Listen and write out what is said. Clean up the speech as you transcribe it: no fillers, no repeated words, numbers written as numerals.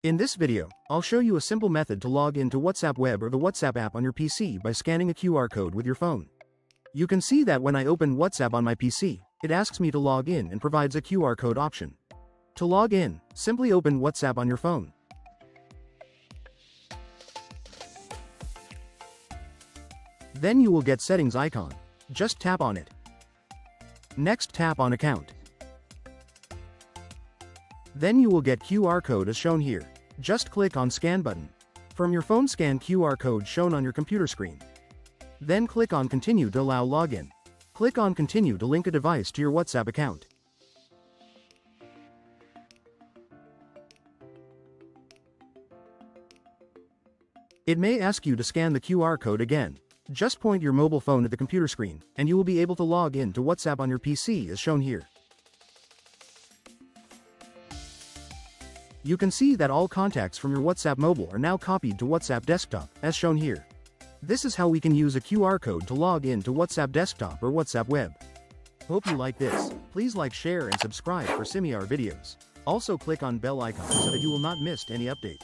In this video, I'll show you a simple method to log into WhatsApp Web or the WhatsApp app on your PC by scanning a QR code with your phone. You can see that when I open WhatsApp on my PC, it asks me to log in and provides a QR code option. To log in, simply open WhatsApp on your phone. Then you will get Settings icon. Just tap on it. Next, tap on Account. Then you will get QR code as shown here. Just click on Scan button. From your phone, scan QR code shown on your computer screen. Then click on Continue to allow login. Click on Continue to link a device to your WhatsApp account. It may ask you to scan the QR code again. Just point your mobile phone at the computer screen, and you will be able to log in to WhatsApp on your PC as shown here. You can see that all contacts from your WhatsApp mobile are now copied to WhatsApp desktop, as shown here. This is how we can use a QR code to log in to WhatsApp desktop or WhatsApp web. Hope you like this. Please like, share and subscribe for similar videos. Also click on bell icon so that you will not miss any update.